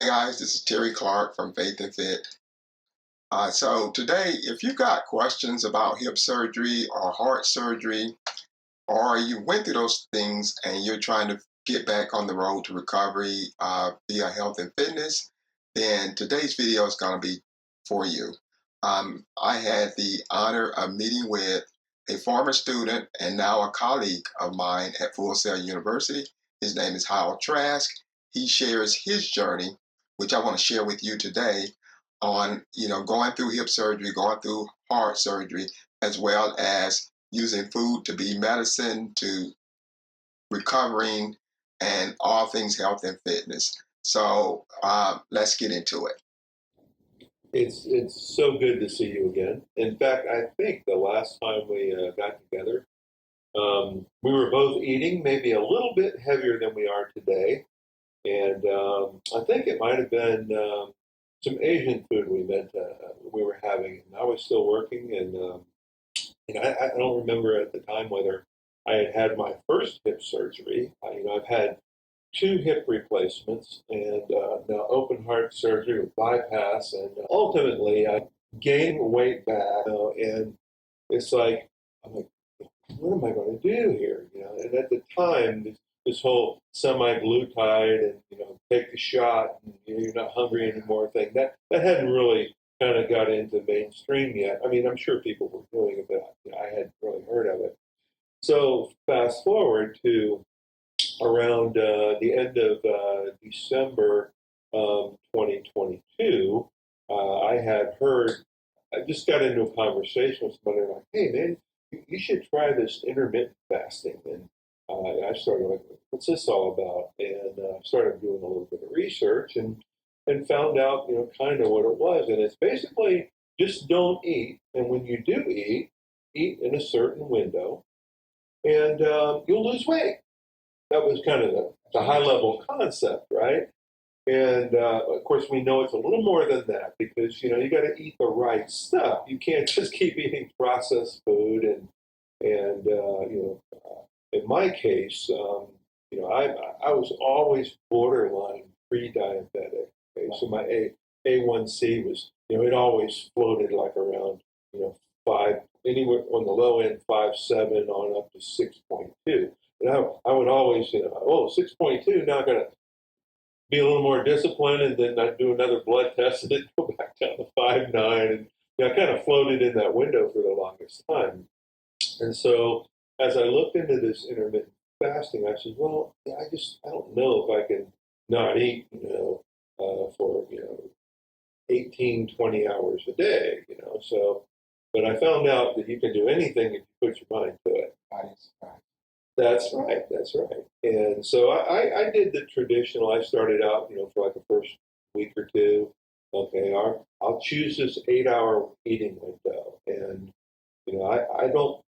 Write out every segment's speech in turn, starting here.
Hey guys, this is Terry Clark from Faith and Fit. So today, if you got questions about hip surgery or heart surgery, or you went through those things and you're trying to get back on the road to recovery via health and fitness, then today's video is going to be for you. I had the honor of meeting with a former student and now a colleague of mine at Full Sail University. His name is Hal Trask. He shares his journey, which I want to share with you today, on going through hip surgery, going through heart surgery, as well as using food to be medicine, to recovering, and all things health and fitness. So let's get into it. It's so good to see you again. In fact, I think the last time we got together, we were both eating maybe a little bit heavier than we are today, and I think it might have been some Asian food we were having. And I was still working, and I don't remember at the time whether I had had my first hip surgery. I've had two hip replacements and now open heart surgery with bypass. And ultimately, I gained weight back. And it's like, I'm like, what am I going to do here? And at the time, this whole semi-glutide and take the shot and you're not hungry anymore thing that hadn't really kind of got into mainstream yet. I mean, I'm sure people were doing it, but I hadn't really heard of it. So fast forward to around the end of December 2022, I had heard, I just got into a conversation with somebody like, hey, man, you should try this intermittent fasting. And I started like, what's this all about? And started doing a little bit of research and found out, kind of what it was. And it's basically just don't eat. And when you do eat in a certain window, and you'll lose weight. That was kind of the high level concept, right? And of course, we know it's a little more than that because you got to eat the right stuff. You can't just keep eating processed food and in my case, I was always borderline pre-diabetic. Okay, so my A1C was it always floated like around five, anywhere on the low end 5.7 on up to 6.2. And I would always, 6.2, now I'm going to be a little more disciplined, and then I'd do another blood test and then go back down to 5.9. And I kind of floated in that window for the longest time. And so as I looked into this intermittent fasting, I said, well, I don't know if I can not eat, for, 18, 20 hours a day, so, but I found out that you can do anything if you put your mind to it. That's right. That's right. And so I did the traditional. I started out, for like the first week or two. Okay, I'll choose this 8-hour eating window, and I don't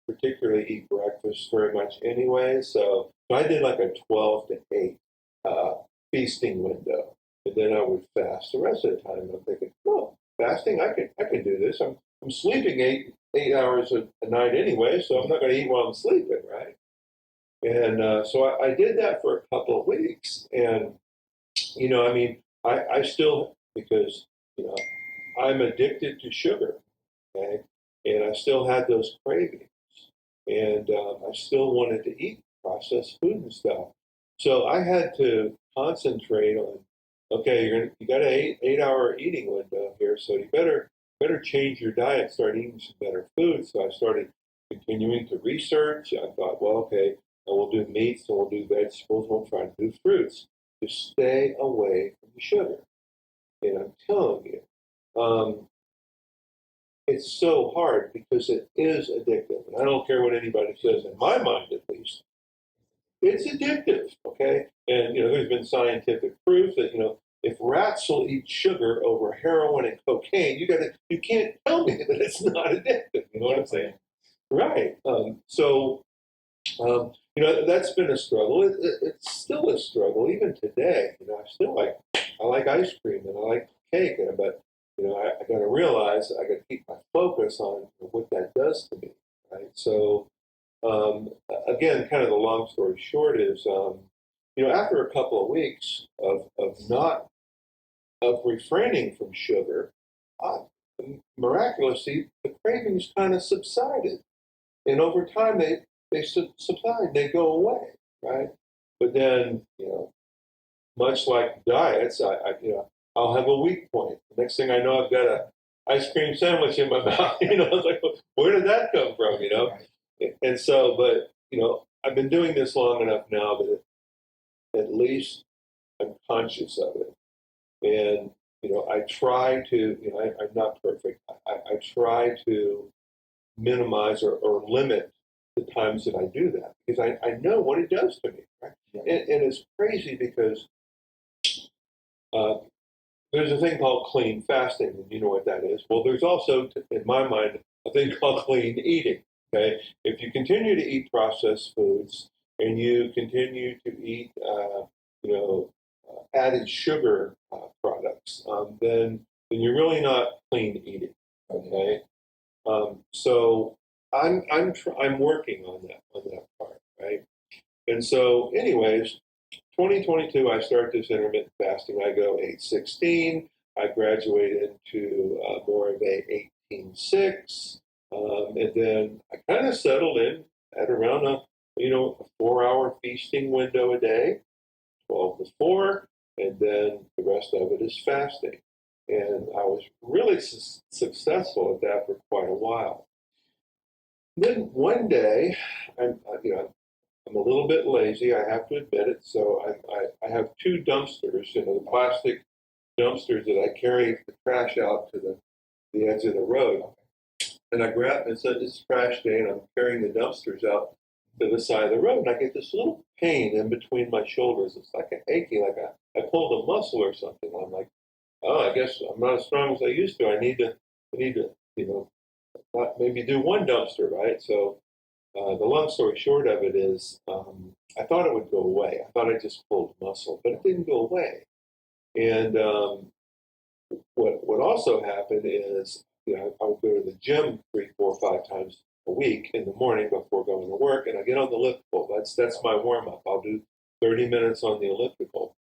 particularly eat breakfast very much anyway. So I did like a 12 to 8 feasting window, and then I would fast the rest of the time. I'm thinking, oh, fasting, I can do this. I'm sleeping 8 hours a night anyway, so I'm not going to eat while I'm sleeping, right? And so I did that for a couple of weeks. And, I still, because, I'm addicted to sugar, okay? And I still had those cravings. And I still wanted to eat processed food and stuff. So I had to concentrate on, okay, you got an 8-hour eating window here, so you better change your diet, start eating some better food. So I started continuing to research. I thought, well, okay, and we'll do meats and we'll do vegetables, we'll try to do fruits to stay away from the sugar. And I'm telling you, it's so hard because it is addictive. And I don't care what anybody says, in my mind at least, it's addictive, okay? And, there's been scientific proof that, if rats will eat sugar over heroin and cocaine, you can't tell me that it's not addictive. You know what I'm saying? Right. That's been a struggle. It's still a struggle even today. I like ice cream and I like cake, but I got to realize I got to keep my focus on what that does to me, right? So again, kind of the long story short is, after a couple of weeks of not of refraining from sugar, uh, miraculously, the cravings kind of subsided. And over time, they subside, they go away, right? But then, much like diets, I'll have a weak point. The next thing I know, I've got a ice cream sandwich in my mouth. It's like, where did that come from? And so, but I've been doing this long enough now that at least I'm conscious of it. And I try to. I'm not perfect. I try to minimize or limit the times that I do that because I know what it does to me. Right? Yeah. And it's crazy because there's a thing called clean fasting, and you know what that is. Well, there's also, in my mind, a thing called clean eating. Okay, if you continue to eat processed foods and you continue to eat, added sugar products, then you're really not clean eating. Okay, so I'm working on that part, right? And so, anyways, 2022, I start this intermittent fasting. I go 8-16. I graduate into more of a 18-6, and then I kind of settled in at around a 4-hour feasting window a day, 12 to 4, and then the rest of it is fasting. And I was really successful at that for quite a while. Then one day, I'm a little bit lazy, I have to admit it. So I have two dumpsters, the plastic dumpsters that I carry the trash out to the edge of the road. And I grab, and so it's trash day, and I'm carrying the dumpsters out to the side of the road, and I get this little pain in between my shoulders. It's like an aching, like I pulled a muscle or something. I'm like, oh, I guess I'm not as strong as I used to. I need to, maybe do one dumpster, right? So the long story short of it is, I thought it would go away. I thought I just pulled muscle, but it didn't go away. And what also happened is, I would go to the gym 3, 4, 5 times a week in the morning before going to work, and I get on the elliptical. That's my warm up. I'll do 30 minutes on the elliptical,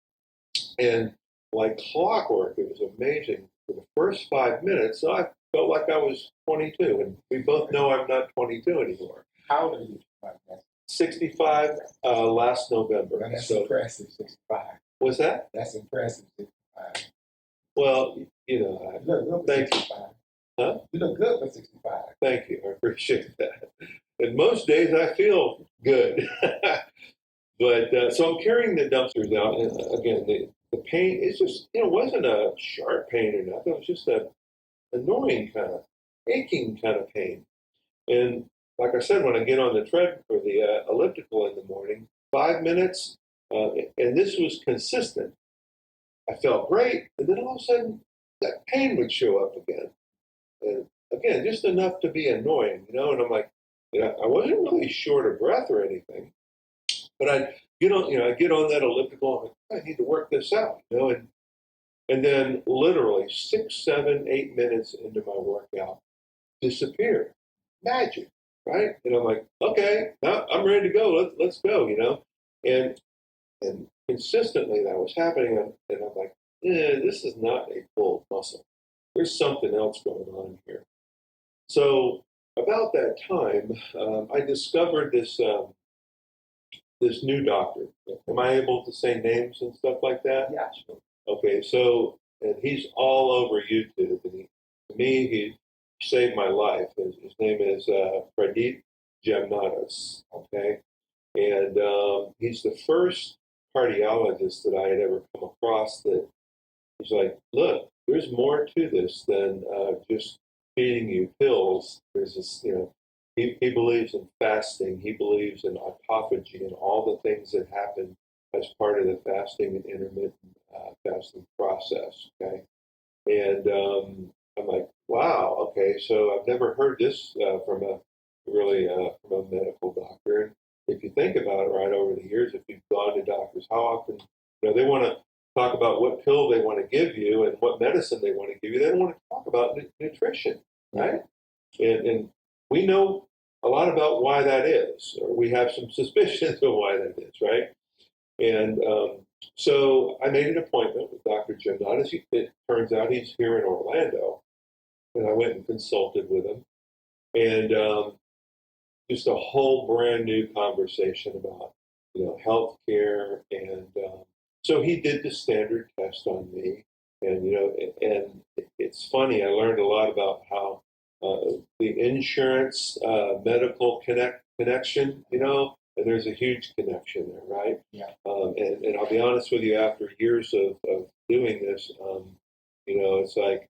and like clockwork, it was amazing. For the first 5 minutes, I felt like I was 22, and we both know I'm not 22 anymore. How old are you? 65 last November. Well, that's impressive, 65. What's that? That's impressive, 65. Well, you look good for thank 65. you. Huh? You look good for 65. Thank you. I appreciate that. And most days I feel good. But so I'm carrying the dumpsters out. And again, the pain is just, it wasn't a sharp pain or nothing. It was just a annoying kind of, aching kind of pain. And like I said, when I get on the tread or the elliptical in the morning, 5 minutes, and this was consistent. I felt great, and then all of a sudden, that pain would show up again, and again, just enough to be annoying, And I'm like, I wasn't really short of breath or anything, but I get on that elliptical. I'm like, I need to work this out, and then literally 6, 7, 8 minutes into my workout, disappeared, magic. Right? And I'm like, okay, now I'm ready to go. Let's go, And consistently that was happening. And I'm like, this is not a pulled muscle. There's something else going on here. So about that time, I discovered this new doctor. Am I able to say names and stuff like that? Yeah, sure. Okay, so and he's all over YouTube. And to me, he saved my life. His name is Pradeep Jamnadas, okay? And he's the first cardiologist that I had ever come across that he's like, look, there's more to this than just feeding you pills. There's this, he believes in fasting. He believes in autophagy and all the things that happen as part of the fasting and intermittent fasting process, okay? And I'm like, wow, okay, so I've never heard this from a medical doctor. And if you think about it, right, over the years, if you've gone to doctors, how often, they want to talk about what pill they want to give you and what medicine they want to give you. They don't want to talk about nutrition, right? And we know a lot about why that is, or we have some suspicions of why that is, right? And So I made an appointment with Dr. Jim Nott. It turns out he's here in Orlando, and I went and consulted with him, and just a whole brand new conversation about healthcare, and so he did the standard test on me, and and it's funny. I learned a lot about how the insurance medical connection, and there's a huge connection there, right? Yeah. And I'll be honest with you, after years of doing this, it's like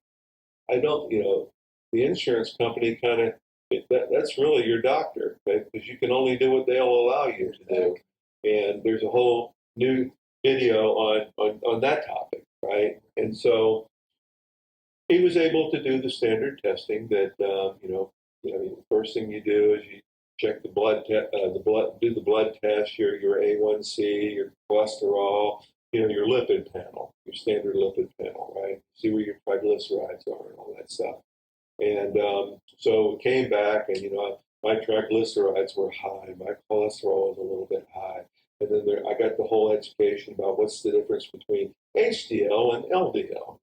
I don't, the insurance company kind of that's really your doctor, okay? Because you can only do what they'll allow you to do. And there's a whole new video on that topic, right? And so he was able to do the standard testing that the first thing you do is you check the do the blood test, your A1C, your cholesterol, your lipid panel, your standard lipid panel, right? See where your triglycerides are and all that stuff. And so it came back, and my triglycerides were high, my cholesterol was a little bit high, and then I got the whole education about what's the difference between HDL and LDL,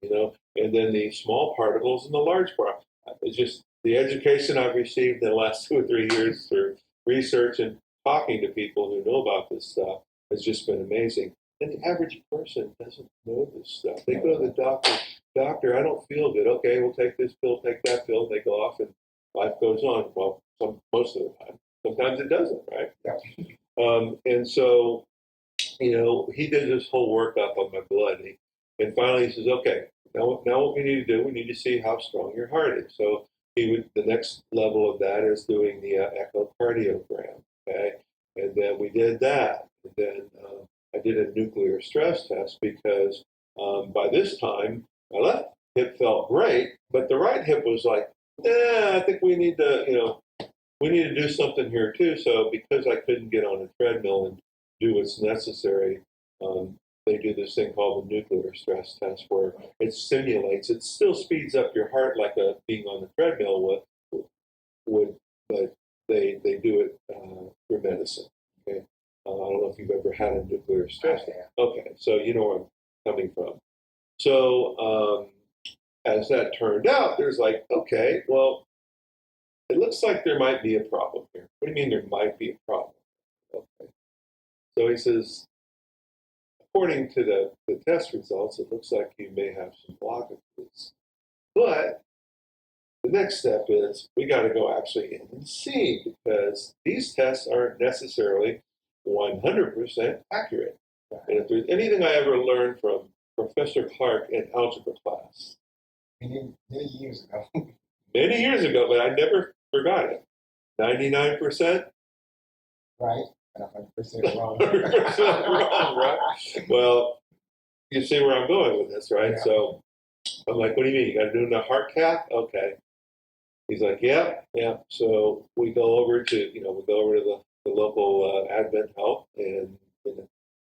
and then the small particles and the large particles. It's just the education I've received in the last 2 or 3 years through research and talking to people who know about this stuff has just been amazing. And the average person doesn't know this stuff. They go to the doctor, I don't feel good. Okay, we'll take this pill, take that pill. They go off, and life goes on. Well, most of the time. Sometimes it doesn't, right? Yeah. And so, he did this whole workup on my blood, and finally he says, "Okay, now what we need to do, we need to see how strong your heart is." So the next level of that is doing the echocardiogram. Okay, and then we did that, and then I did a nuclear stress test because by this time my left hip felt great, but the right hip was like, I think we need to, we need to do something here too. So because I couldn't get on a treadmill and do what's necessary, they do this thing called the nuclear stress test where it still speeds up your heart like being on the treadmill would, but they do it through medicine. Okay, I don't know if you've ever had a nuclear stress test. Okay, so you know where I'm coming from. So as that turned out, there's like, okay, well, it looks like there might be a problem here. What do you mean there might be a problem? Okay. So he says, according to the test results, it looks like you may have some blockages. But the next step is we got to go actually in and see because these tests aren't necessarily 100% accurate. And if there's anything I ever learned from Professor Clark in algebra class, Many years ago. many years ago, but I never forgot it. 99%? Right. And 100% wrong. 100% wrong, right? Well, you see where I'm going with this, right? Yeah. So I'm like, what do you mean? You got to do the heart cath? Okay. He's like, yeah. So we go over to, the local Advent Health and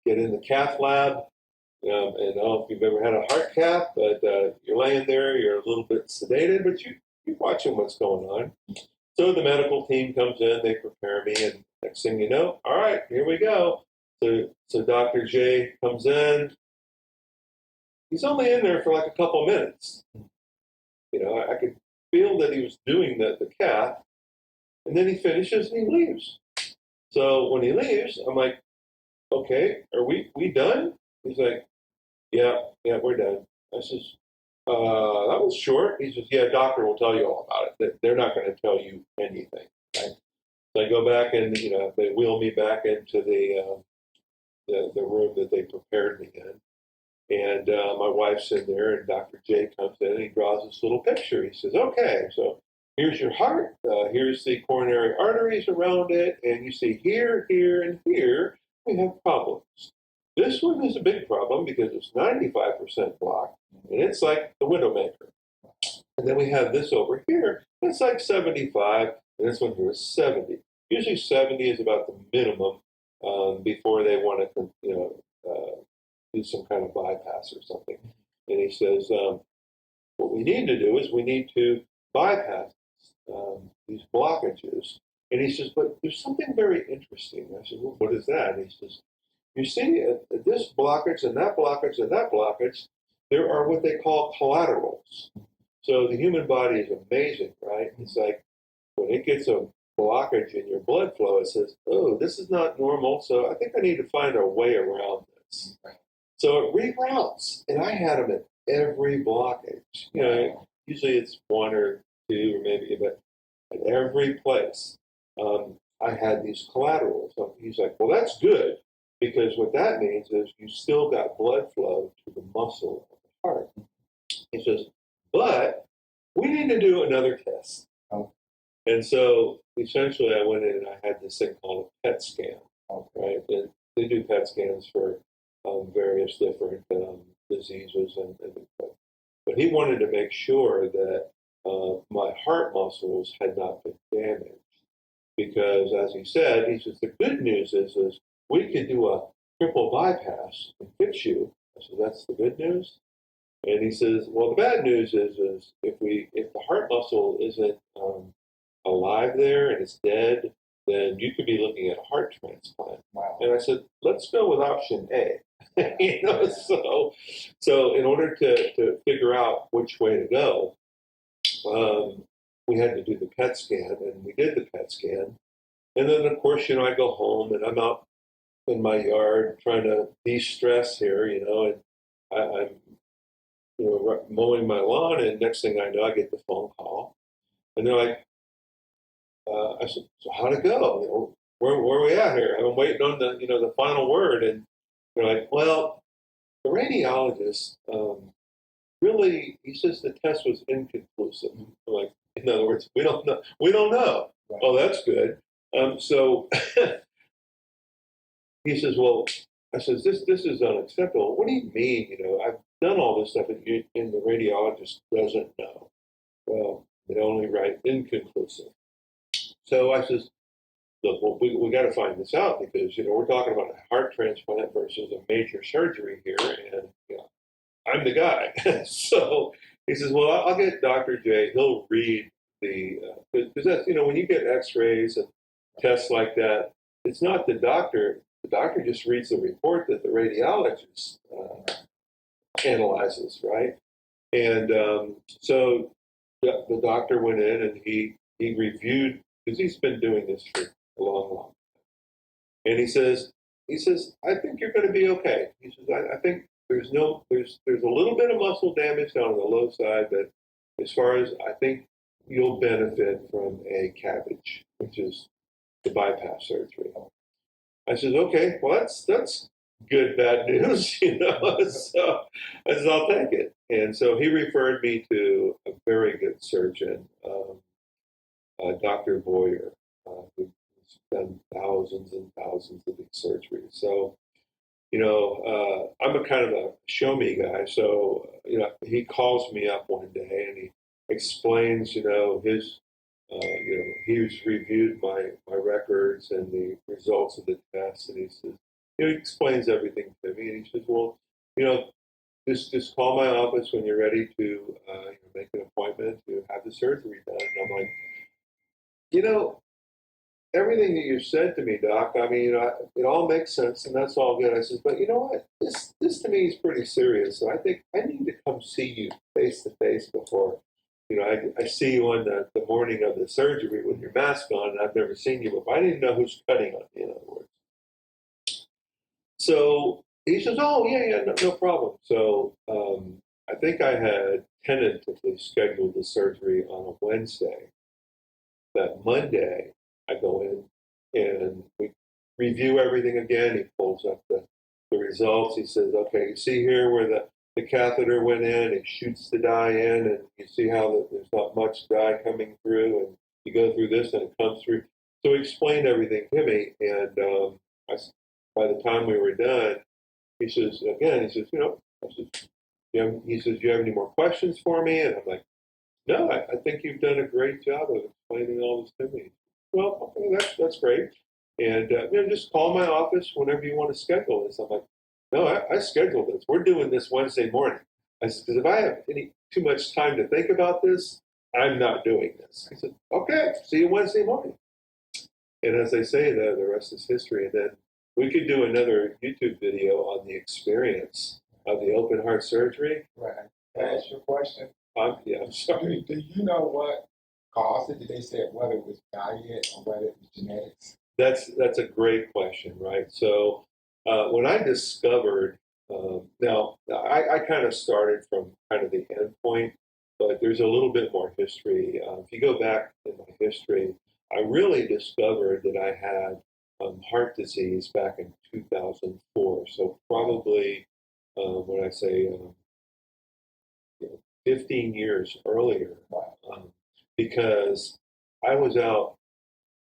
get in the cath lab. And I don't know if you've ever had a heart cath, but you're laying there, you're a little bit sedated, but you're watching what's going on. So the medical team comes in, they prepare me, and next thing you know, all right, here we go. So Dr. J comes in. He's only in there for like a couple minutes. I could feel that he was doing the cath, and then he finishes and he leaves. So when he leaves, I'm like, okay, are we done? He's like, yeah, we're done. I says, that was short. He says, yeah, doctor will tell you all about it. They're not going to tell you anything. Right? So I go back and, they wheel me back into the room that they prepared me in. And my wife's in there, and Dr. J comes in and he draws this little picture. He says, okay, so here's your heart. Here's the coronary arteries around it. And you see here, here, and here, we have problems. This one is a big problem because it's 95% blocked, and it's like the widowmaker. And then we have this over here. It's like 75, and this one here is 70. Usually 70 is about the minimum before they want to, do some kind of bypass or something. And he says, what we need to do is we need to bypass these blockages. And he says, but there's something very interesting. I said, well, what is that? And he says, you see this blockage and that blockage and that blockage, there are what they call collaterals. So the human body is amazing, right? It's like when it gets a blockage in your blood flow, it says, oh, this is not normal, so I think I need to find a way around this. So it reroutes, and I had them at every blockage. You know, usually it's one or two or maybe, but at every place, I had these collaterals. So he's like, well, that's good, because what that means is you still got blood flow to the muscle of the heart. He says, but we need to do another test. Oh. And so essentially I went in and I had this thing called a PET scan, right? And they do PET scans for various different diseases. But he wanted to make sure that my heart muscles had not been damaged. Because as he said, he says, the good news is we could do a triple bypass and fix you. I said, that's the good news? And he says, well, the bad news is if the heart muscle isn't alive there and it's dead, then you could be looking at a heart transplant. Wow. And I said, let's go with option A. You know, so in order to figure out which way to go, we had to do the PET scan, and we did the PET scan. And then, of course, you know, I go home and I'm out in my yard trying to de-stress here, you know, and I'm you know, mowing my lawn, and next thing I know, I get the phone call, and they're like, I said, so how'd it go? You know, where are we at here? I'm waiting on the final word, and they're like, well, the radiologist really, he says the test was inconclusive. I'm like, in other words, we don't know. We don't know. Right. Oh, that's good. So he says, well, I says, this is unacceptable. What do you mean? You know, I've done all this stuff, and the radiologist doesn't know. Well, they only write inconclusive. So I says, look, well, we got to find this out, because you know we're talking about a heart transplant versus a major surgery here, and you know, I'm the guy. So he says, well, I'll get Dr. J. He'll read because that's, you know, when you get X-rays and tests like that, it's not the doctor. The doctor just reads the report that the radiologist analyzes, right? And so the doctor went in and he reviewed, because he's been doing this for a long time. And he says, I think you're going to be okay. He says, I think there's a little bit of muscle damage on the low side, but as far as I think you'll benefit from a cabbage, which is the bypass surgery. I said, okay, well that's good bad news, you know. So I said, I'll take it. And so he referred me to a very good surgeon, Dr. Boyer, who's done thousands and thousands of these surgeries. So, you know, I'm a kind of a show me guy. So, you know, he calls me up one day and he explains, you know, his, you know, he's reviewed my records and the results of the tests, and he says, you know, he explains everything to me, and he says, well, you know, just call my office when you're ready to you know, make an appointment to have the surgery done. And I'm like, you know, everything that you said to me, Doc, I mean, you know, it all makes sense, and that's all good. I said, but you know what? This to me is pretty serious, so I think I need to come see you face to face before, you know, I see you on the morning of the surgery with your mask on, and I've never seen you before. I didn't know who's cutting on you, in other words. So he says, oh, yeah, no problem. So I think I had tentatively scheduled the surgery on a Wednesday. That Monday, I go in and we review everything again. He pulls up the results. He says, okay, you see here where the catheter went in, it shoots the dye in, and you see how there's not much dye coming through, and you go through this and it comes through. So he explained everything to me, and by the time we were done, he says, you know, he says, do you have any more questions for me? And I'm like, no, I think you've done a great job of explaining all this to me. Well, okay, that's great. And you know, just call my office whenever you want to schedule this. I'm like, no, I scheduled this. We're doing this Wednesday morning. I said, because if I have too much time to think about this, I'm not doing this. I said, okay, see you Wednesday morning. And as they say, the rest is history. And then we could do another YouTube video on the experience of the open heart surgery. Right. Can I ask you a question? I'm sorry. Do you know what caused it? Did they say whether it was diet or whether it was genetics? That's a great question, right? So when I discovered, now I kind of started from kind of the end point, but there's a little bit more history. If you go back in my history, I really discovered that I had heart disease back in 2004. So probably when I say 15 years earlier, because I was out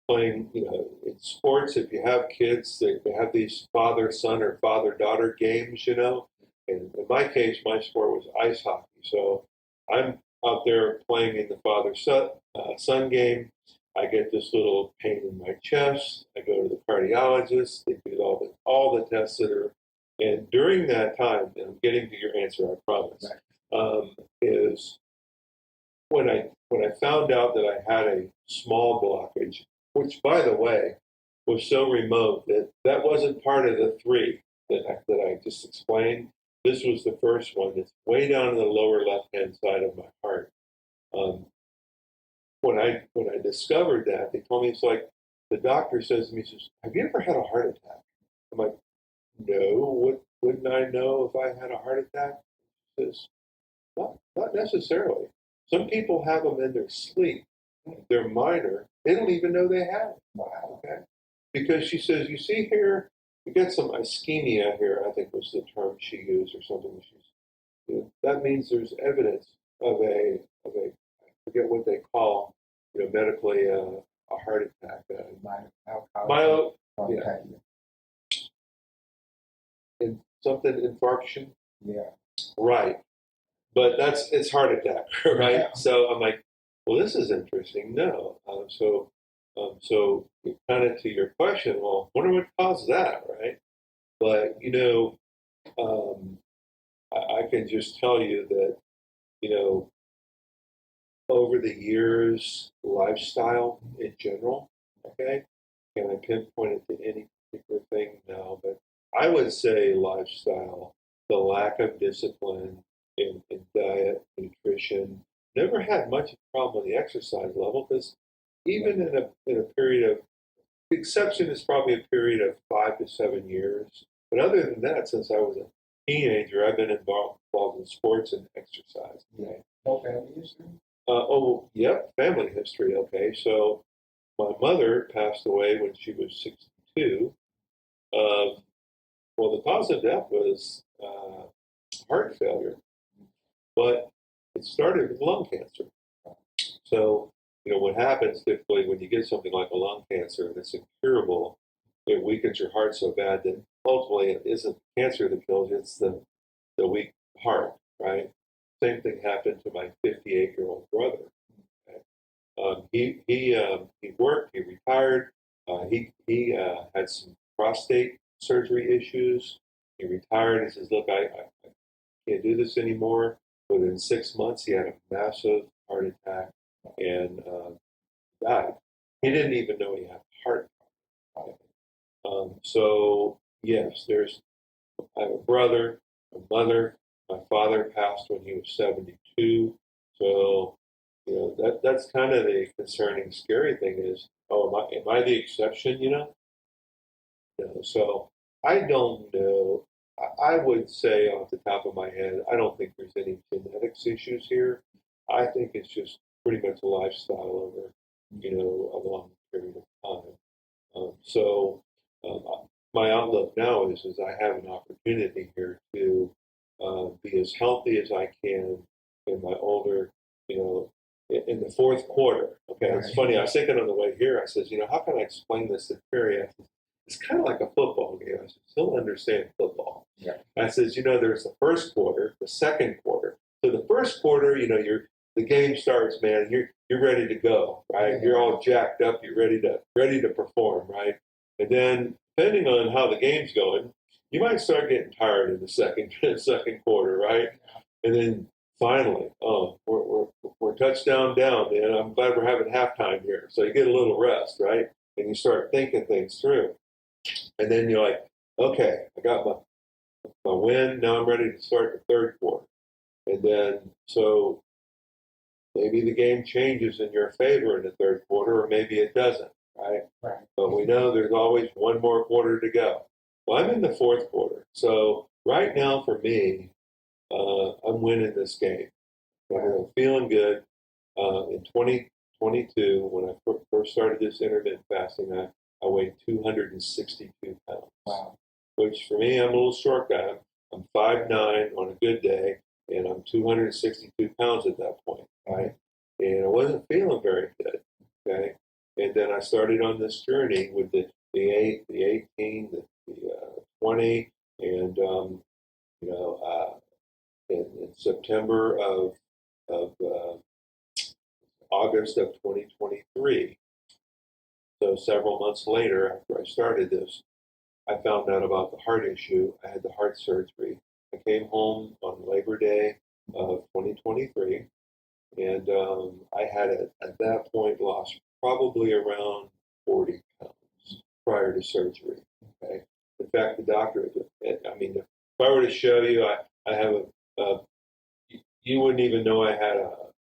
playing, in sports. If you have kids, they have these father-son or father-daughter games, And in my case, my sport was ice hockey. So I'm out there playing in the father-son game. I get this little pain in my chest. I go to the cardiologist. They do all the tests that are. And during that time, and I'm getting to your answer, I promise, is when I found out that I had a small blockage, which, by the way, was so remote that that wasn't part of the three that I just explained. This was the first one. It's way down in the lower left-hand side of my heart. When I discovered that, they told me, it's like the doctor says to me, he says, "Have you ever had a heart attack?" I'm like, "No. Wouldn't I know if I had a heart attack?" He says, not necessarily. Some people have them in their sleep. They're minor. They don't even know they have it. Wow. Okay. Because she says, you see here, you get some ischemia here, I think was the term she used or something. That means there's evidence of a I forget what they call, medically a heart attack. Myo, yeah. And something infarction. Yeah. Right. But it's heart attack, right? Yeah. So I'm like, well, this is interesting. No. So kind of to your question, well, wonder what caused that, right? But, I can just tell you that, over the years, lifestyle in general, okay? Can I pinpoint it to any particular thing? No, but I would say lifestyle, the lack of discipline in diet, nutrition. Never had much of a problem with the exercise level because even in a period of, the exception is probably a period of 5 to 7 years. But other than that, since I was a teenager, I've been involved in sports and exercise. Okay? No family history? Yep, family history. Okay, so my mother passed away when she was 62. Well, the cause of death was heart failure, but it started with lung cancer. So, what happens typically when you get something like a lung cancer and it's incurable, it weakens your heart so bad that ultimately it isn't cancer that kills you, it's the weak heart, right? Same thing happened to my 58-year-old brother. Okay? He worked, he retired, he had some prostate surgery issues. He retired. He says, "Look, I can't do this anymore." Within 6 months, he had a massive heart attack and died. He didn't even know he had a heart problem. So yes, I have a brother, a mother. My father passed when he was 72. So that's kind of the concerning, scary thing is, oh, am I the exception? So I don't know. I would say off the top of my head, I don't think there's any genetics issues here. I think it's just pretty much a lifestyle over, a long period of time. So my outlook now is I have an opportunity here to be as healthy as I can in my older, in the fourth quarter. Okay, it's funny. I was thinking on the way here. I says, how can I explain this to Terry? It's kind of like a football game. I said, he'll understand football. Yeah. I says, there's the first quarter, the second quarter. So the first quarter, the game starts, man. You're ready to go, right? Yeah. You're all jacked up. You're ready to perform, right? And then, depending on how the game's going, you might start getting tired in the second quarter, right? And then finally, we're touchdown down, man. I'm glad we're having halftime here. So you get a little rest, right? And you start thinking things through. And then you're like, okay, I got my win. Now I'm ready to start the third quarter. And then, so maybe the game changes in your favor in the third quarter, or maybe it doesn't, right? Right. But we know there's always one more quarter to go. Well, I'm in the fourth quarter. So right now for me, I'm winning this game. I'm feeling good. In 2022, when I first started this intermittent fasting, I weighed 262 pounds. Wow. Which for me, I'm a little short guy. I'm 5'9" on a good day, and I'm 262 pounds at that point, right? And I wasn't feeling very good, okay? And then I started on this journey with the 8, the 18, the 20, and, you know, in September of August of 2023, so several months later after I started this, I found out about the heart issue. I had the heart surgery. I came home on Labor Day of 2023, and I had at that point lost probably around 40 pounds prior to surgery. Okay. In fact, the doctor, I mean, if I were to show you, I have you wouldn't even know I had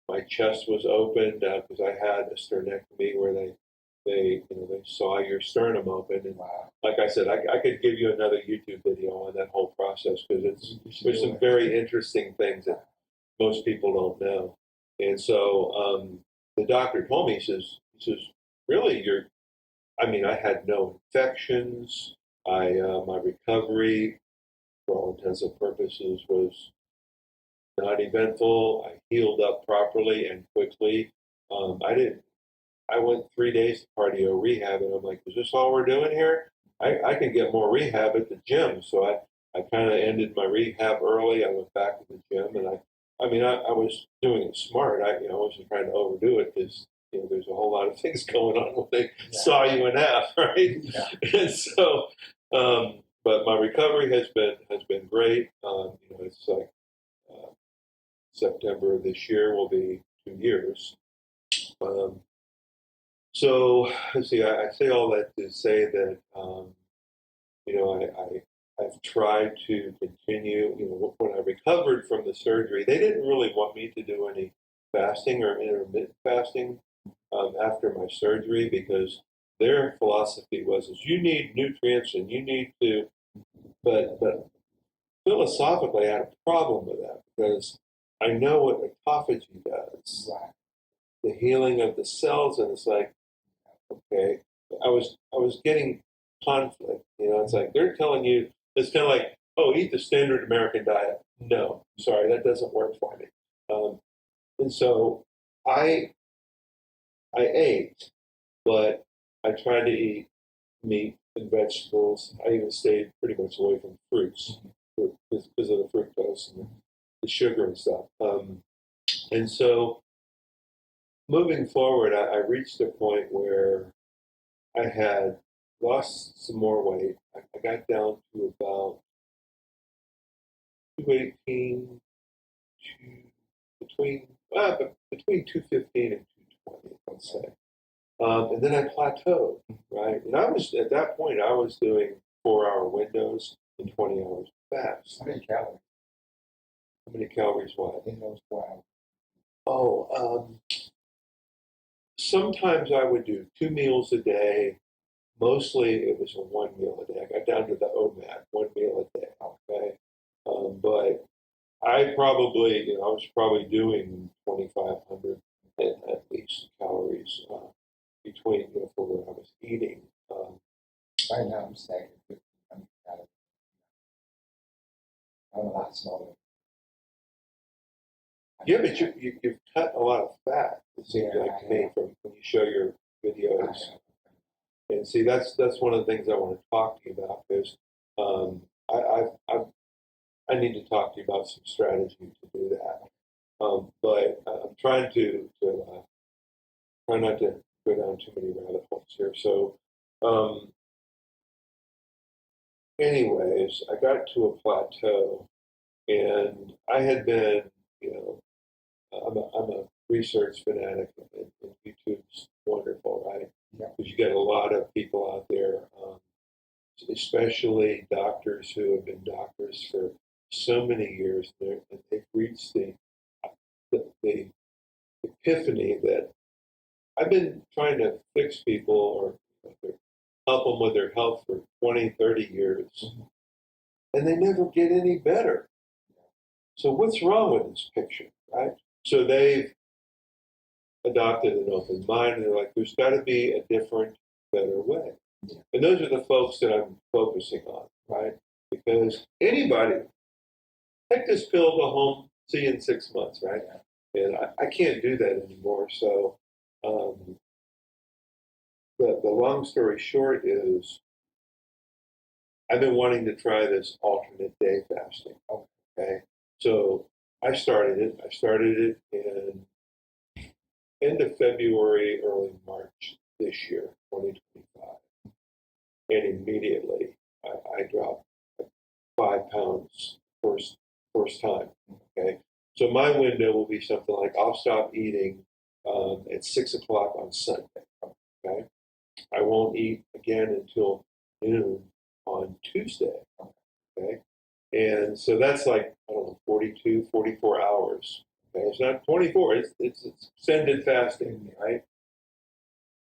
my chest was opened because I had a sternectomy where they saw your sternum open. And like I said, I could give you another YouTube video on that whole process because there's some very interesting things that most people don't know. And so the doctor told me, he says, really, I mean, I had no infections. My recovery, for all intents and purposes, was not eventful. I healed up properly and quickly. I didn't. I went 3 days to cardio rehab, and I'm like, is this all we're doing here? I can get more rehab at the gym. So I kind of ended my rehab early. I went back to the gym, and I was doing it smart. I wasn't trying to overdo it because there's a whole lot of things going on when they saw you in half, right? Yeah. And so, but my recovery has been great. It's like September of this year will be 2 years. So let's see. I say all that to say that I've tried to continue. When I recovered from the surgery, they didn't really want me to do any fasting or intermittent fasting after my surgery because their philosophy was you need nutrients and you need to. But philosophically, I had a problem with that because I know what autophagy does, Right. the healing of the cells, and it's like, okay, I was getting conflict. It's like they're telling you it's kind of like, oh, eat the standard American diet. No, sorry, that doesn't work for me. And so I I ate, but I tried to eat meat and vegetables. I even stayed pretty much away from fruits because of the fructose and the sugar and stuff. And so moving forward, I reached a point where I had lost some more weight. I got down to about 218, between 215 and 220, let's say. And then I plateaued, right? And I was at that point I was doing 4-hour windows and 20 hours fast. How many calories How many calories? What? in those 4 hours? Oh, sometimes I would do 2 meals a day. Mostly it was a 1 meal a day. I got down to the OMAD, 1 meal a day. Okay, but I was probably doing 2,500 at least calories between for what I was eating. Right now I'm stacking 1,500 calories. I'm a lot smaller. Yeah, but you've cut a lot of fat. It seems like to me from when you show your videos. And see, that's one of the things I want to talk to you about because I need to talk to you about some strategy to do that. But I'm trying to try not to go down too many rabbit holes here. So, anyways, I got to a plateau, and I had been, I'm a research fanatic, and YouTube's wonderful, right? Yeah. Because you get a lot of people out there especially doctors who have been doctors for so many years, and they've reached the epiphany that I've been trying to fix people or help them with their health for 20, 30 years, and they never get any better. So what's wrong with this picture, right? So they've adopted an open mind, and they're like, there's got to be a different, better way. And those are the folks that I'm focusing on, right? Because anybody, take this pill, go home, see you in 6 months, right? And I can't do that anymore. So um, the long story short is I've been wanting to try this alternate day fasting. Okay. So I started it. I started it in end of February, early March this year, 2025. And immediately I dropped 5 pounds first time. Okay. So my window will be something like I'll stop eating at 6 o'clock on Sunday. Okay. I won't eat again until noon on Tuesday. Okay. And so that's like, I don't know, 42, 44 hours. Okay. It's not 24, it's extended fasting, right?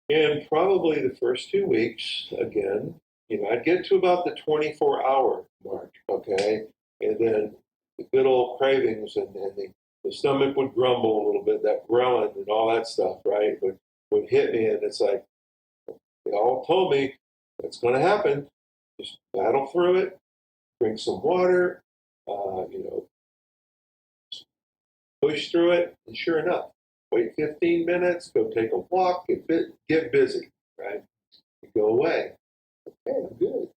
And probably the first 2 weeks, again, I'd get to about the 24-hour mark, okay? And then the good old cravings and the stomach would grumble a little bit, that ghrelin and all that stuff, right? Would hit me, and it's like, they all told me it's going to happen. Just battle through it, drink some water, you know, push through it, and sure enough, wait 15 minutes, go take a walk, get busy, right? You go away. Okay, I'm good.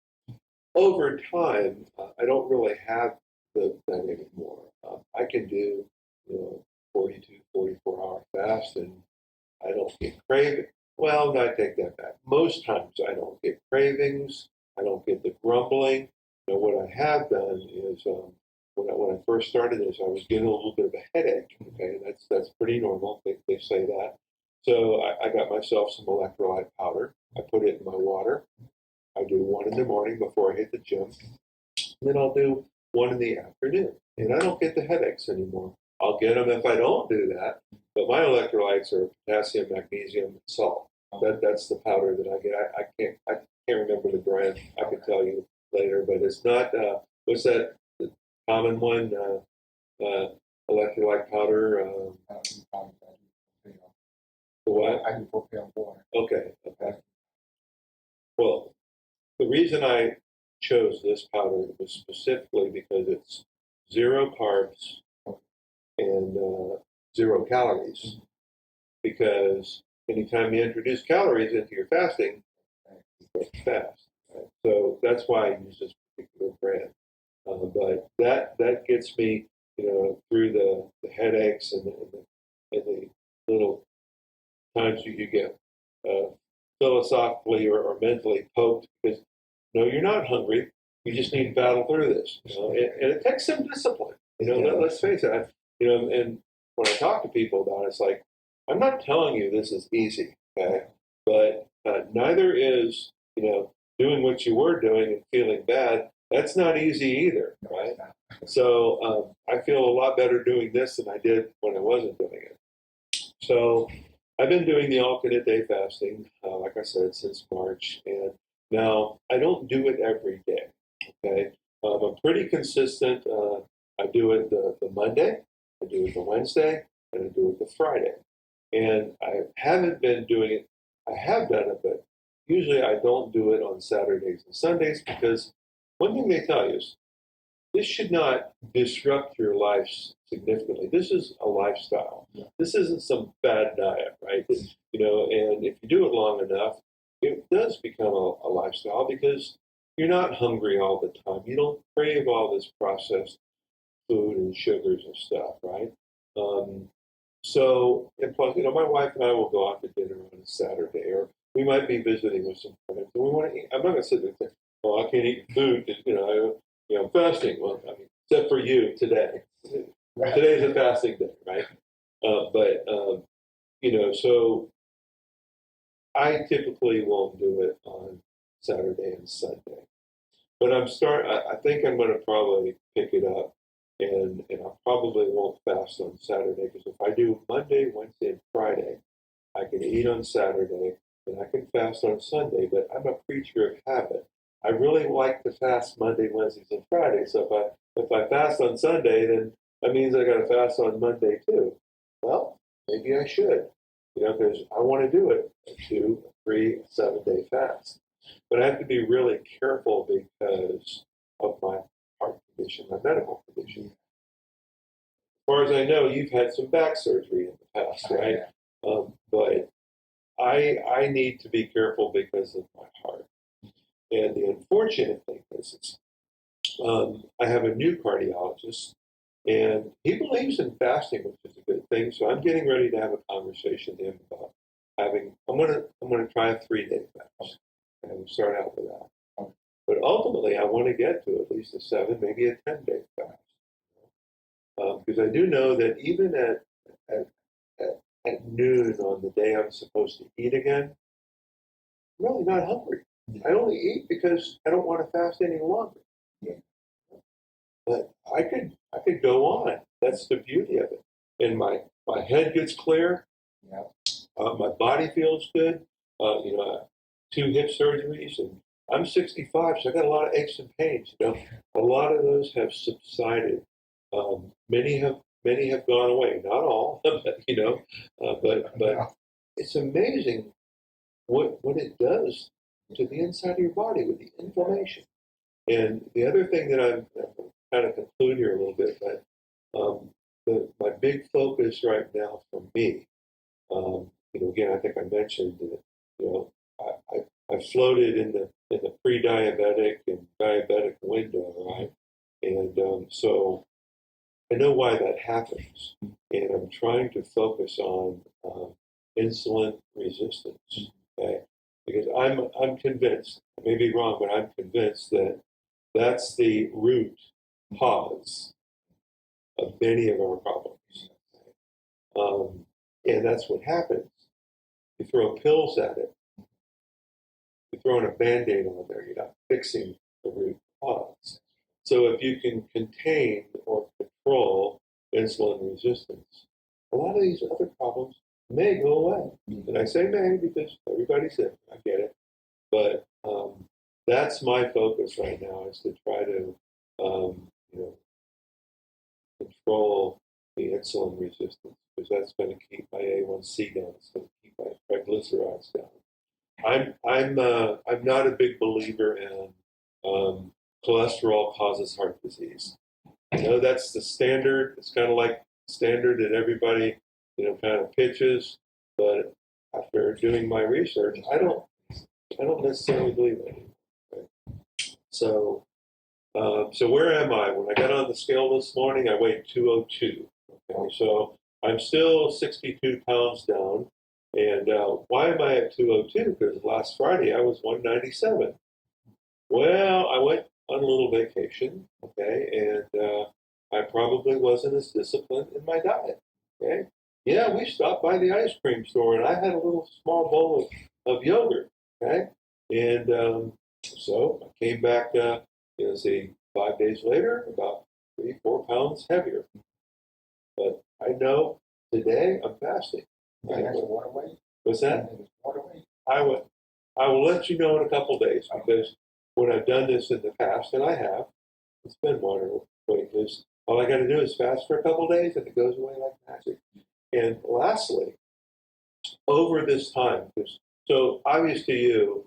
Over time, I don't really have that anymore. I can do, 42, 44-hour fast, and I don't get craving. Well, I take that back. Most times I don't get cravings. I don't get the grumbling. What I have done is when I first started this, I was getting a little bit of a headache. Okay, that's pretty normal. They say that. So I got myself some electrolyte powder. I put it in my water. I do one in the morning before I hit the gym. Then I'll do one in the afternoon. And I don't get the headaches anymore. I'll get them if I don't do that. But my electrolytes are potassium, magnesium, and salt. That's the powder that I get. I can't remember the brand. I can tell you later, but it's not. What's that? The common one? Electrolyte powder. The what? I do propel water. Okay. Okay. Well, the reason I chose this powder was specifically because it's 0 carbs and 0 calories. Because anytime you introduce calories into your fasting, you go fast. Right? So that's why I use this particular brand. But that gets me, through the headaches and the little times you get uh, philosophically or mentally poked because no, you're not hungry. You just need to battle through this. And it takes some discipline. Let's face it. And when I talk to people about it, it's like I'm not telling you this is easy, okay? But neither is doing what you were doing and feeling bad. That's not easy either, right? So I feel a lot better doing this than I did when I wasn't doing it. So I've been doing the alternate day fasting, like I said, since March, and now I don't do it every day. Okay, I'm pretty consistent. I do it the Monday, I do it the Wednesday, and I do it the Friday. And I haven't been doing it. I have done it, but usually I don't do it on Saturdays and Sundays because one thing they tell you is this should not disrupt your life significantly. This is a lifestyle. Yeah. This isn't some bad diet, right? And if you do it long enough, it does become a lifestyle because you're not hungry all the time. You don't crave all this processed food and sugars and stuff, right? And plus, my wife and I will go out to dinner on a Saturday, or we might be visiting with some friends, and we want to eat. I'm not going to sit there and say, "Well, I can't eat food because I'm fasting." Well, I mean, except for you today. Today's a fasting day, right? So I typically won't do it on Saturday and Sunday. But I think I'm going to probably pick it up, and I probably won't fast on Saturday, because if I do Monday, Wednesday, and Friday, I can eat on Saturday and I can fast on Sunday. But I'm a creature of habit. I really like to fast Monday, Wednesdays, and Fridays. So if I fast on Sunday, then that means I got to fast on Monday too. Well, maybe I should, because I want to do it a 2, 3, 7-day fast. But I have to be really careful because of my heart condition, my medical condition. As far as I know, you've had some back surgery in the past, right? But I need to be careful because of my heart. And the unfortunate thing is, I have a new cardiologist, and he believes in fasting, which is a good thing. So I'm getting ready to have a conversation with him about having. I'm gonna try a 3-day fast, and we'll start out with that. But ultimately, I want to get to at least a 7, maybe a 10-day fast, because I do know that even at, at at noon on the day I'm supposed to eat again, I'm really not hungry. I only eat because I don't want to fast any longer. Yeah. But I could go on. That's the beauty of it. And my head gets clear. Yeah. My body feels good. 2 hip surgeries, and I'm 65, so I got a lot of aches and pains. A lot of those have subsided. Many have gone away. Not all, but it's amazing what it does to the inside of your body with the inflammation. And the other thing that I'm kind of conclude here a little bit, but my big focus right now for me, again, I think I mentioned that, I floated in the pre-diabetic and diabetic window, right? And so I know why that happens, and I'm trying to focus on insulin resistance, okay? Because I'm convinced, I may be wrong, but I'm convinced that that's the root cause of many of our problems. And that's what happens. You throw pills at it, you're throwing a band-aid on there, you're not fixing the root cause. So if you can contain or control insulin resistance, a lot of these other problems may go away. And I say may because everybody's sick, I get it. But that's my focus right now, is to try to control the insulin resistance, because that's going to keep my A1C down. It's going to keep my triglycerides down. I'm not a big believer in cholesterol causes heart disease. I know that's the standard. It's kind of like standard that everybody kind of pitches, but after doing my research, I don't necessarily believe it. Okay. So where am I? When I got on the scale this morning, I weighed 202. Okay, so I'm still 62 pounds down. And why am I at 202? Because last Friday I was 197. Well, I went on a little vacation, okay, and I probably wasn't as disciplined in my diet. Okay, yeah, we stopped by the ice cream store and I had a little small bowl of yogurt. Okay, and so I came back. Say 5 days later, about 3, 4 pounds heavier. But I know today I'm fasting. That's water weight. What's that? Water weight. I will let you know in a couple days, because when I've done this in the past, and I have, it's been water weight. Because all I got to do is fast for a couple days, and it goes away like magic. And lastly, over this time, so obvious to you,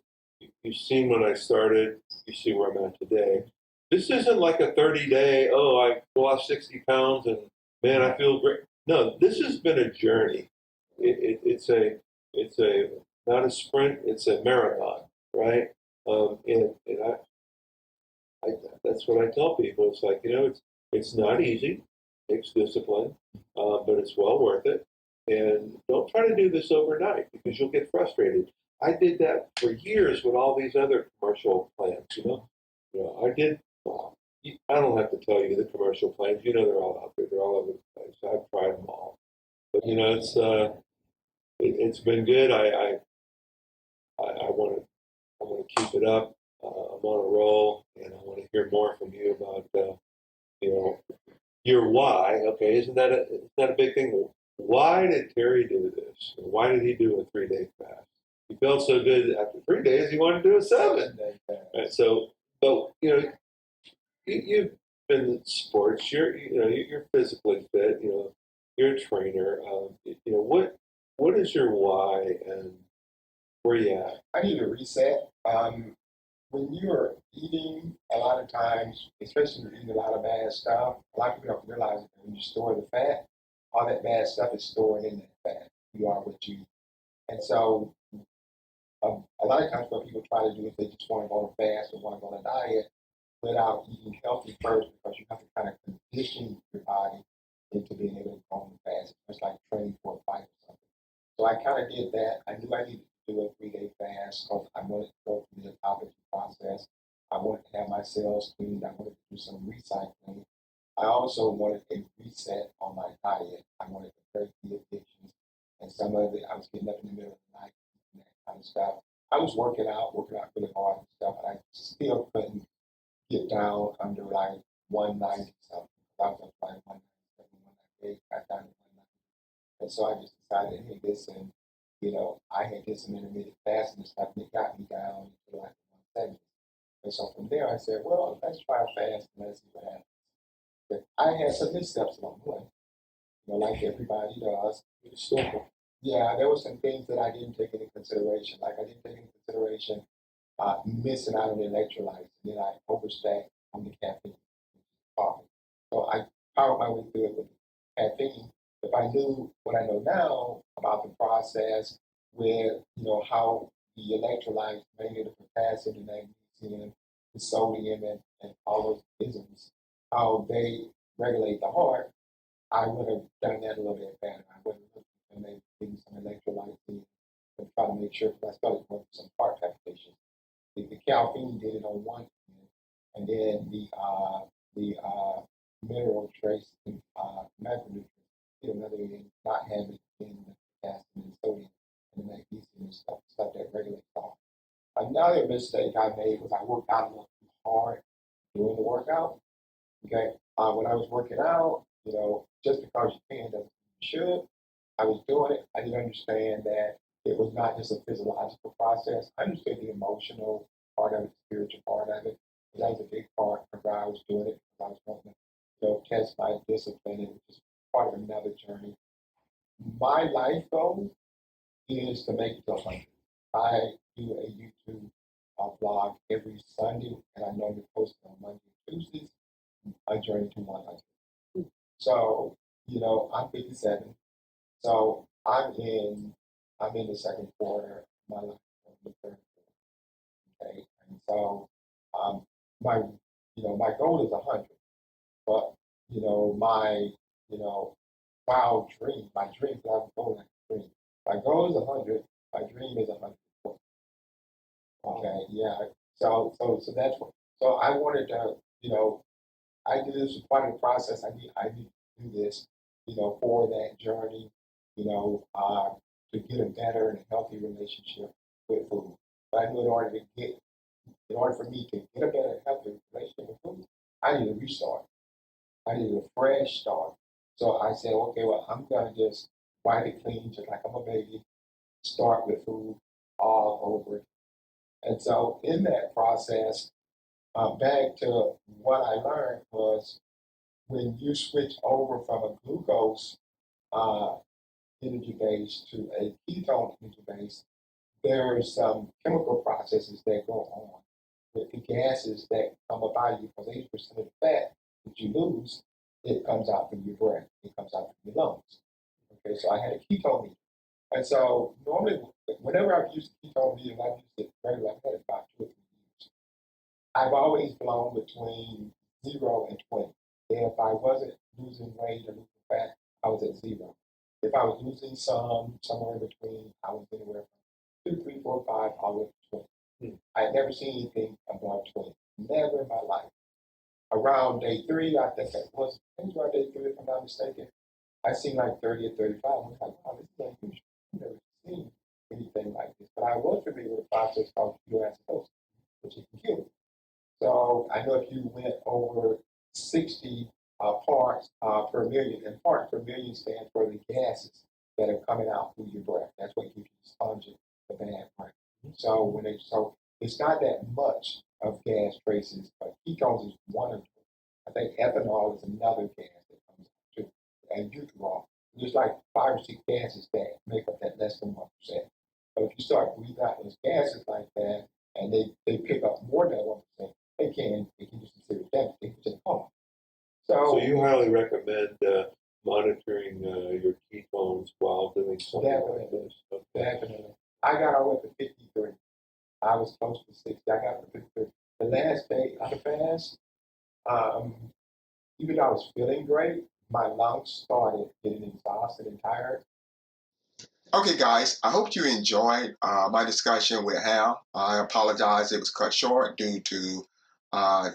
you've seen when I started, you see where I'm at today. This isn't like a 30-day, oh, I lost 60 pounds and man, I feel great. No, this has been a journey. It's a not a sprint, it's a marathon, right? And I that's what I tell people. It's like, it's not easy, it takes discipline, but it's well worth it. And don't try to do this overnight, because you'll get frustrated. I did that for years with all these other commercial plans. I did. I don't have to tell you the commercial plans. They're all out there. They're all over the place. I've tried them all. But it's been good. I want to keep it up. I'm on a roll, and I hear more from you about, you know, your why. Okay, isn't that a big thing? Why did Terry do this? Why did he do a 3-day fast? He felt so good after 3 days, he wanted to do a 7. Right, so, but you've been in sports. You're physically fit. You're a trainer. What is your why and where you at? I need a reset. When you're eating, a lot of times, especially when you're eating a lot of bad stuff, a lot of people don't realize that when you store the fat, all that bad stuff is stored in that fat. You are what you eat. And so a lot of times what people try to do is they just want to go on a fast or want to go on a diet without eating healthy first because you have to kind of condition your body into being able to go on a fast. It's like training for a fight or something. So I kind of did that. I knew I needed to do a 3-day fast because I wanted to go through the autophagy process. I wanted to have my cells cleaned. I wanted to do some recycling. I also wanted a reset on my diet. I wanted to break the addictions. And some of it, I was getting up in the middle of the night and that kind of stuff. I was working out really hard and stuff, and I still couldn't get down under like 190 something. I was up like 197, 198, got down to 190. And so I just decided, hey, listen, I had did some intermittent fasting and stuff, and it got me down to like 170. And so from there, I said, well, let's try a fast and let's see what happens. But I had some missteps along the way, like everybody does. Yeah, there were some things that I didn't take into consideration. Like I didn't take into consideration missing out on the electrolytes, and then I overstacked on the caffeine, coffee. So I powered my way through it with caffeine. If I knew what I know now about the process with, how the electrolytes, mainly the potassium, the magnesium, the sodium, and all those isms, how they regulate the heart, I would have done that a little bit better. I would have looked and maybe given some electrolytes in and try to make sure, because I started going through some heart palpitations. The caffeine did it on one end, and then the mineral trace and macronutrients did another end, not having in the potassium and sodium and the magnesium and stuff that regulates heart. Another mistake I made was I worked out a little too hard during the workout. Okay. When I was working out, just because you can doesn't mean you should. I was doing it. I didn't understand that it was not just a physiological process. I understood the emotional part of it, the spiritual part of it. But that was a big part of why I was doing it, because I was wanting to, test my discipline, and which is part of another journey. My life goal is to make it to 100. I do a YouTube vlog every Sunday, and I normally post it on Monday and Tuesdays. My journey to 100. So, I'm 57. So I'm in the second quarter of my life, the third quarter. Okay. And so um my my goal is 100. But my wild dream, my dream, but I'm going like a dream. My goal is 100, my dream is 100. Okay, yeah. So that's what, so I wanted to, I did this as part of the process. I need to do this, for that journey, to get a better and healthy relationship with food. But I knew in order for me to get a better and healthy relationship with food, I need a restart. I need a fresh start. So I said, okay, well, I'm gonna just wipe it clean, just like I'm a baby, start with food all over. And so in that process, back to what I learned was when you switch over from a glucose uh, energy base to a ketone energy base, there are some chemical processes that go on with the gases that come up out of you, because 80% of the fat that you lose, it comes out from your breath, it comes out from your lungs. Okay, so I had a ketone meter. And so normally, whenever I've used a ketone meter, I've used it regularly, I've had it about 2 or 3 years. I've always blown between 0 and 20. If I wasn't losing weight or losing fat, I was at 0. If I was losing somewhere in between, I was anywhere from 2, 3, 4, 5, all the way to 20. I had never seen anything above 20. Never in my life. Around day 3, I think it was around day 3, if I'm not mistaken, I seen like 30 or 35. I was like, wow, this is unusual. I've never seen anything like this. But I was familiar with a process called ketoacidosis, which is can kill you. So I know if you went over 60 parts per million, and parts per million stands for the gases that are coming out through your breath. That's what gives you the sponge, the bad part. So it's not that much of gas traces, but ketones is one of them. I think ethanol is another gas that comes out too, and butyrol. There's like 5 or 6 gases that make up that less than 1%. But if you start breathing out those gases like that, and they pick up more than 1%, they can do some serious damage. They can just pump. So So you highly recommend monitoring your ketones while doing something like definitely, this. Okay. definitely. I got all the way to 53. I was close to 60. I got to 53. The last day of the fast, um, even though I was feeling great, my lungs started getting exhausted and tired. Okay, guys, I hope you enjoyed my discussion with Hal. I apologize it was cut short due to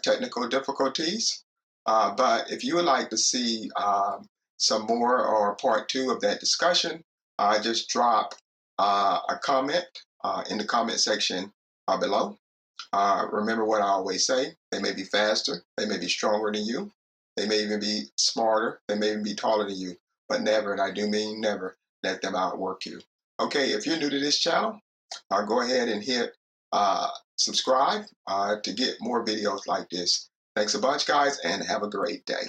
technical difficulties. But if you would like to see some more or part two of that discussion, just drop a comment in the comment section below. Remember what I always say, they may be faster, they may be stronger than you, they may even be smarter, they may even be taller than you, but never, and I do mean never, let them outwork you. Okay, if you're new to this channel, go ahead and hit subscribe to get more videos like this. Thanks a bunch, guys, and have a great day.